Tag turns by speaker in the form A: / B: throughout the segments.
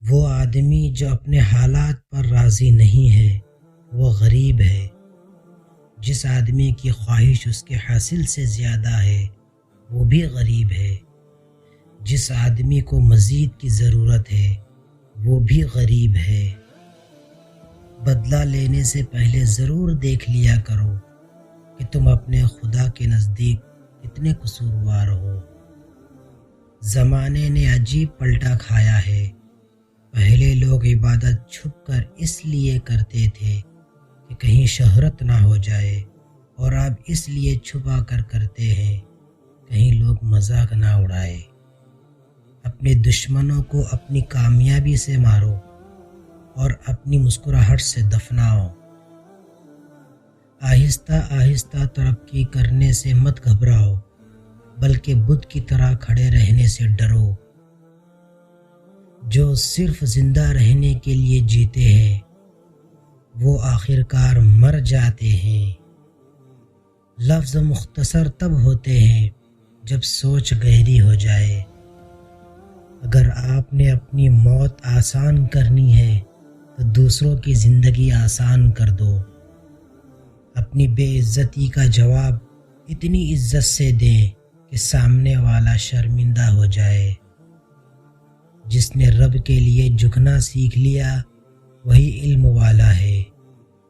A: وہ آدمی جو اپنے حالات پر راضی نہیں ہے وہ غریب ہے۔ جس آدمی کی خواہش اس کے حاصل سے زیادہ ہے وہ بھی غریب ہے۔ جس آدمی کو مزید کی ضرورت ہے وہ بھی غریب ہے۔ بدلہ لینے سے پہلے ضرور دیکھ لیا کرو کہ تم اپنے خدا کے نزدیک کتنے قصوروار ہو۔ زمانے نے عجیب پلٹا کھایا ہے۔ پہلے لوگ عبادت چھپ کر اس لیے کرتے تھے کہ کہیں شہرت نہ ہو جائے، اور اب اس لیے چھپا کر کرتے ہیں کہیں لوگ مذاق نہ اڑائے۔ اپنے دشمنوں کو اپنی کامیابی سے مارو اور اپنی مسکراہٹ سے دفناؤ۔ آہستہ آہستہ ترقی کرنے سے مت گھبراؤ، بلکہ بت کی طرح کھڑے رہنے سے ڈرو۔ جو صرف زندہ رہنے کے لیے جیتے ہیں وہ آخرکار مر جاتے ہیں۔ لفظ مختصر تب ہوتے ہیں جب سوچ گہری ہو جائے۔ اگر آپ نے اپنی موت آسان کرنی ہے تو دوسروں کی زندگی آسان کر دو۔ اپنی بے عزتی کا جواب اتنی عزت سے دیں کہ سامنے والا شرمندہ ہو جائے۔ جس نے رب کے لیے جھکنا سیکھ لیا وہی علم والا ہے،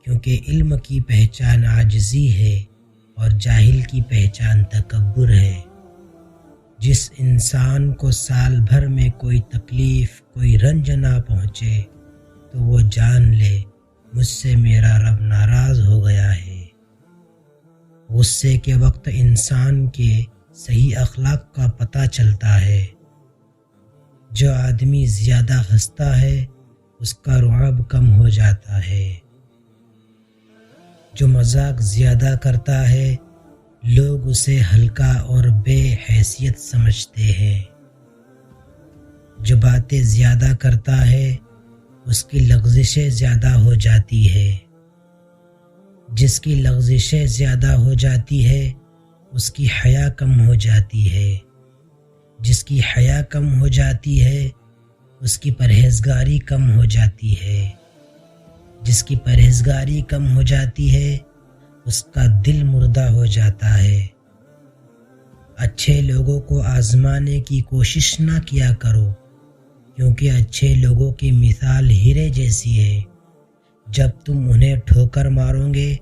A: کیونکہ علم کی پہچان عاجزی ہے اور جاہل کی پہچان تکبر ہے۔ جس انسان کو سال بھر میں کوئی تکلیف کوئی رنج نہ پہنچے تو وہ جان لے مجھ سے میرا رب ناراض ہو گیا ہے۔ غصے کے وقت انسان کے صحیح اخلاق کا پتہ چلتا ہے۔ جو آدمی زیادہ ہنستا ہے اس کا رعب کم ہو جاتا ہے۔ جو مذاق زیادہ کرتا ہے لوگ اسے ہلکا اور بے حیثیت سمجھتے ہیں۔ جو باتیں زیادہ کرتا ہے اس کی لغزشیں زیادہ ہو جاتی ہے۔ جس کی لغزشیں زیادہ ہو جاتی ہے اس کی حیا کم ہو جاتی ہے۔ جس کی حیا کم ہو جاتی ہے اس کی پرہیزگاری کم ہو جاتی ہے۔ جس کی پرہیزگاری کم ہو جاتی ہے اس کا دل مردہ ہو جاتا ہے۔ اچھے لوگوں کو آزمانے کی کوشش نہ کیا کرو، کیونکہ اچھے لوگوں کی مثال ہیرے جیسی ہے۔ جب تم انہیں ٹھوکر مارو گے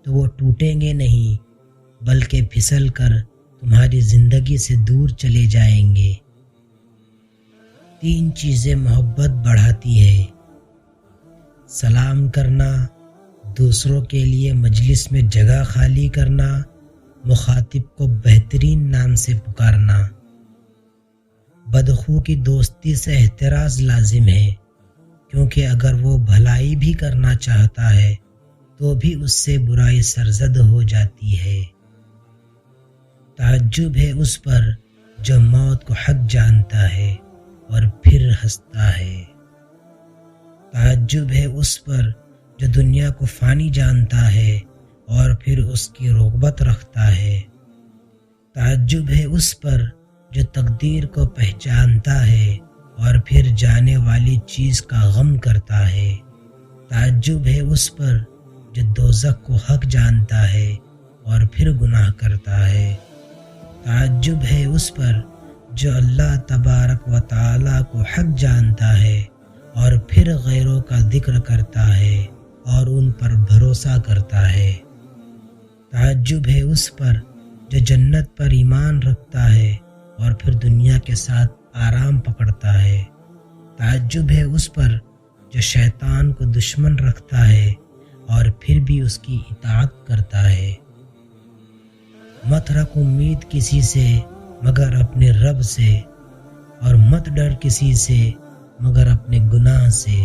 A: تو وہ ٹوٹیں گے نہیں، بلکہ پھسل کر تمہاری زندگی سے دور چلے جائیں گے۔ 3 چیزیں محبت بڑھاتی ہے: سلام کرنا، دوسروں کے لیے مجلس میں جگہ خالی کرنا، مخاطب کو بہترین نام سے پکارنا۔ بدخو کی دوستی سے احتراز لازم ہے، کیونکہ اگر وہ بھلائی بھی کرنا چاہتا ہے تو بھی اس سے برائی سرزد ہو جاتی ہے۔ تعجب ہے اس پر جو موت کو حق جانتا ہے اور پھر ہنستا ہے۔ تعجب ہے اس پر جو دنیا کو فانی جانتا ہے اور پھر اس کی رغبت رکھتا ہے۔ تعجب ہے اس پر جو تقدیر کو پہچانتا ہے اور پھر جانے والی چیز کا غم کرتا ہے۔ تعجب ہے اس پر جو دوزخ کو حق جانتا ہے اور پھر گناہ کرتا ہے۔ تعجب ہے اس پر جو اللہ تبارک و تعالی کو حق جانتا ہے اور پھر غیروں کا ذکر کرتا ہے اور ان پر بھروسہ کرتا ہے۔ تعجب ہے اس پر جو جنت پر ایمان رکھتا ہے اور پھر دنیا کے ساتھ آرام پکڑتا ہے۔ تعجب ہے اس پر جو شیطان کو دشمن رکھتا ہے اور پھر بھی اس کی اطاعت کرتا ہے۔ مت رکھ امید کسی سے مگر اپنے رب سے، اور مت ڈر کسی سے مگر اپنے گناہ سے۔